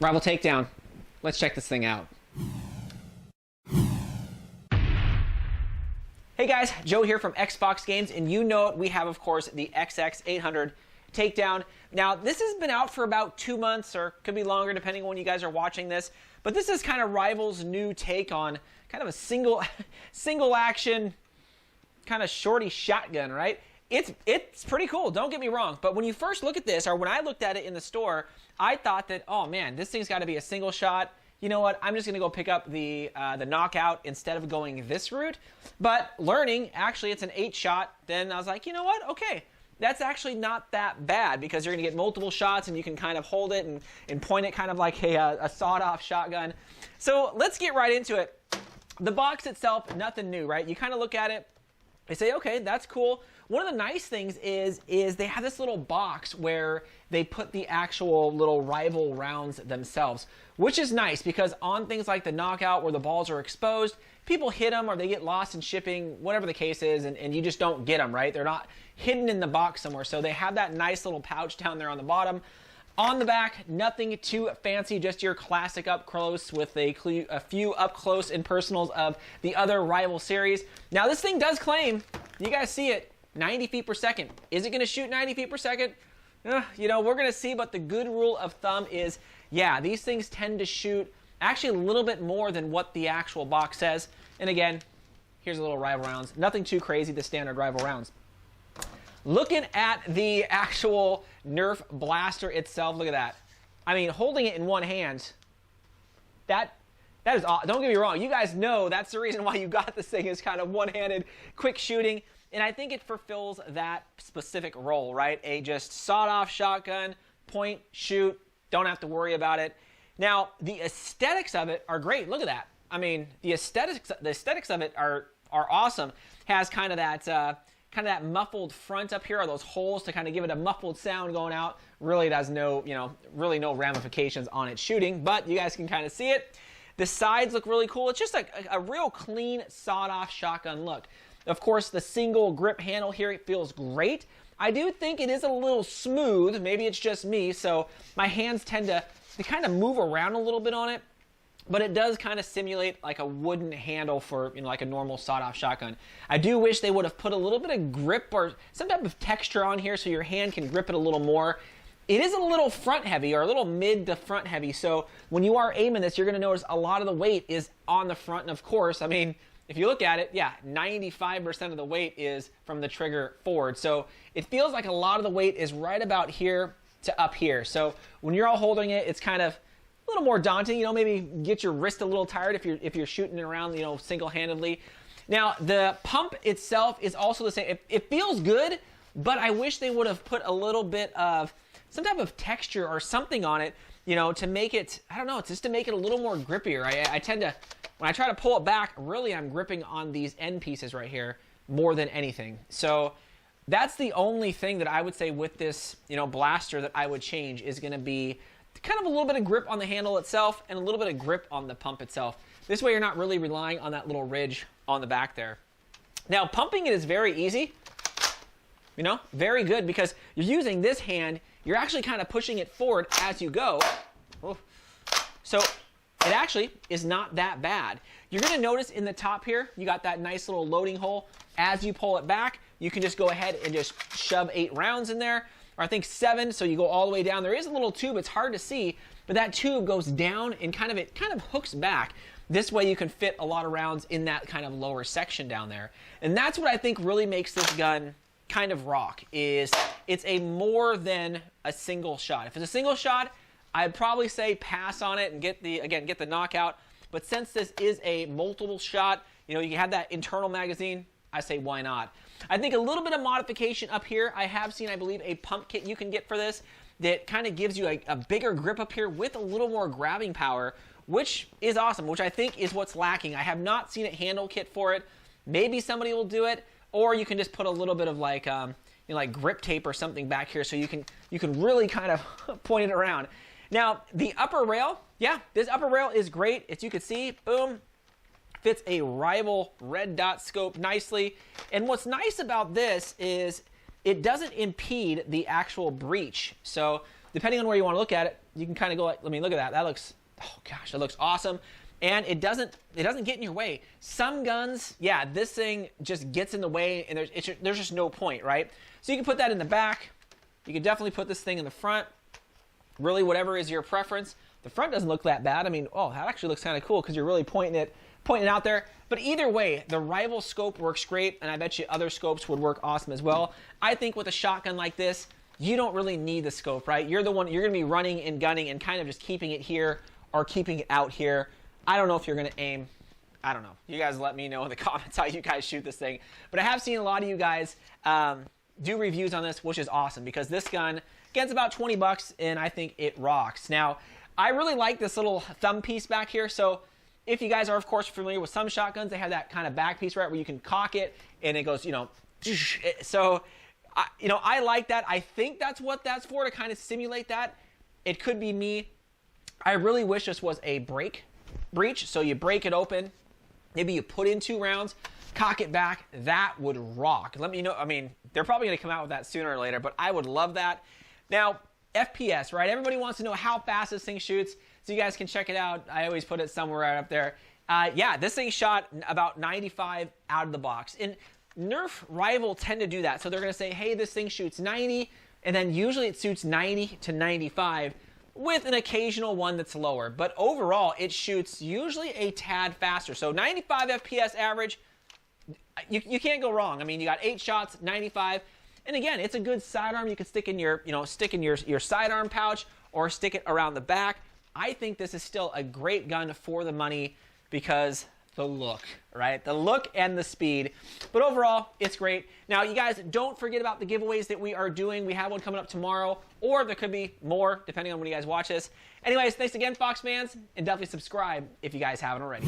Rival takedown. Let's check this thing out. Hey guys, Joe here from Xbox Games, and you know it, we have, of course, the XX-800 takedown. Now, this has been out for about 2 months, or could be longer depending on when you guys are watching this, but this is kind of Rival's new take on kind of a single action, kind of shorty shotgun, right? It's pretty cool, don't get me wrong, but when you first look at this, or when I looked at it in the store, I thought that, oh man, this thing's got to be a single shot. You know what, I'm just going to go pick up the knockout instead of going this route. But learning, actually, it's an 8-shot. Then I was like, you know what, okay, that's actually not that bad because you're going to get multiple shots and you can kind of hold it and point it kind of like a sawed-off shotgun. So let's get right into it. The box itself, nothing new, right? You kind of look at it, they say, okay, that's cool. One of the nice things is they have this little box where they put the actual little Rival rounds themselves, which is nice because on things like the knockout where the balls are exposed, people hit them or they get lost in shipping, whatever the case is, and you just don't get them, right? They're not hidden in the box somewhere. So they have that nice little pouch down there on the bottom. On the back, nothing too fancy, just your classic up close with a few up close and personals of the other Rival series. Now this thing does claim, you guys see it, 90 feet per second. Is it going to shoot 90 feet per second? You know, we're going to see, but the good rule of thumb is, yeah, these things tend to shoot actually a little bit more than what the actual box says. And again, here's a little Rival rounds. Nothing too crazy, the standard Rival rounds. Looking at the actual Nerf blaster itself, look at that. I mean, holding it in one hand, that is awesome. Don't get me wrong. You guys know that's the reason why you got this thing is kind of one-handed, quick shooting. And I think it fulfills that specific role, right? A just sawed-off shotgun, point, shoot, don't have to worry about it. Now, the aesthetics of it are great. Look at that. I mean, the aesthetics of it are awesome. Has kind of that muffled front up here, or those holes to kind of give it a muffled sound going out. Really does really no ramifications on its shooting, but you guys can kind of see it. The sides look really cool. It's just a real clean sawed-off shotgun look. Of course, the single grip handle here, it feels great. I do think it is a little smooth. Maybe it's just me, so my hands tend to kind of move around a little bit on it. But it does kind of simulate like a wooden handle for, you know, like a normal sawed-off shotgun. I do wish they would have put a little bit of grip or some type of texture on here so your hand can grip it a little more. It is a little front heavy, or a little mid to front heavy, so when you are aiming this, you're going to notice a lot of the weight is on the front, and of course, I mean, if you look at it, yeah, 95% of the weight is from the trigger forward. So it feels like a lot of the weight is right about here to up here. So when you're all holding it, it's kind of a little more daunting. You know, maybe get your wrist a little tired if you're shooting it around, you know, single-handedly. Now, the pump itself is also the same. It feels good, but I wish they would have put a little bit of some type of texture or something on it, you know, to make it, I don't know, just to make it a little more grippier. I tend to, when I try to pull it back, really I'm gripping on these end pieces right here more than anything. So that's the only thing that I would say with this, you know, blaster that I would change is going to be kind of a little bit of grip on the handle itself and a little bit of grip on the pump itself. This way you're not really relying on that little ridge on the back there. Now, pumping it is very easy, you know, very good because you're using this hand, you're actually kind of pushing it forward as you go. So it actually is not that bad. You're going to notice in the top here, you got that nice little loading hole. As you pull it back, you can just go ahead and just shove 8 rounds in there, or I think 7, so you go all the way down. There is a little tube, it's hard to see, but that tube goes down and it kind of hooks back. This way you can fit a lot of rounds in that kind of lower section down there. And that's what I think really makes this gun kind of rock, is it's a more than a single shot. If it's a single shot, I'd probably say pass on it and get the knockout. But since this is a multiple shot, you know, you have that internal magazine, I say why not? I think a little bit of modification up here. I have seen, I believe, a pump kit you can get for this that kind of gives you a bigger grip up here with a little more grabbing power, which is awesome, which I think is what's lacking. I have not seen a handle kit for it. Maybe somebody will do it, or you can just put a little bit of like, you know, like grip tape or something back here so you can really kind of point it around. Now, the upper rail, yeah, this upper rail is great. As you can see, boom, fits a Rival red dot scope nicely. And what's nice about this is it doesn't impede the actual breech. So depending on where you want to look at it, you can kind of go like, let me look at that. That looks, oh gosh, that looks awesome. And it doesn't get in your way. Some guns, yeah, this thing just gets in the way, and there's just no point, right? So you can put that in the back. You can definitely put this thing in the front. Really, whatever is your preference. The front doesn't look that bad. I mean, oh, that actually looks kind of cool because you're really pointing it out there. But either way, the rival scope works great, and I bet you other scopes would work awesome as well. I think with a shotgun like this, you don't really need the scope, right? You're going to be running and gunning and kind of just keeping it here or keeping it out here. I don't know if you're going to aim. I don't know. You guys let me know in the comments how you guys shoot this thing. But I have seen a lot of you guys do reviews on this, which is awesome because this gun gets about 20 bucks, and I think it rocks. Now, I really like this little thumb piece back here. So if you guys are, of course, familiar with some shotguns, they have that kind of back piece, right, where you can cock it, and it goes, you know, so, you know, I like that. I think that's what that's for, to kind of simulate that. It could be me. I really wish this was a breech, so you break it open, maybe you put in 2 rounds, cock it back. That would rock. Let me know. I mean, they're probably going to come out with that sooner or later, but I would love that. Now, FPS, right? Everybody wants to know how fast this thing shoots, so you guys can check it out. I always put it somewhere right up there. Yeah, this thing shot about 95 out of the box. And Nerf rival tend to do that. So they're going to say, hey, this thing shoots 90, and then usually it shoots 90 to 95. With an occasional one that's lower. But overall, it shoots usually a tad faster. So 95 FPS average, you can't go wrong. I mean, you got 8 shots, 95. And again, it's a good sidearm. You can stick in your, your sidearm pouch or stick it around the back. I think this is still a great gun for the money because the look, right? The look and the speed. But overall, it's great. Now, you guys, don't forget about the giveaways that we are doing. We have one coming up tomorrow, or there could be more, depending on when you guys watch this. Anyways, thanks again, Fox fans, and definitely subscribe if you guys haven't already.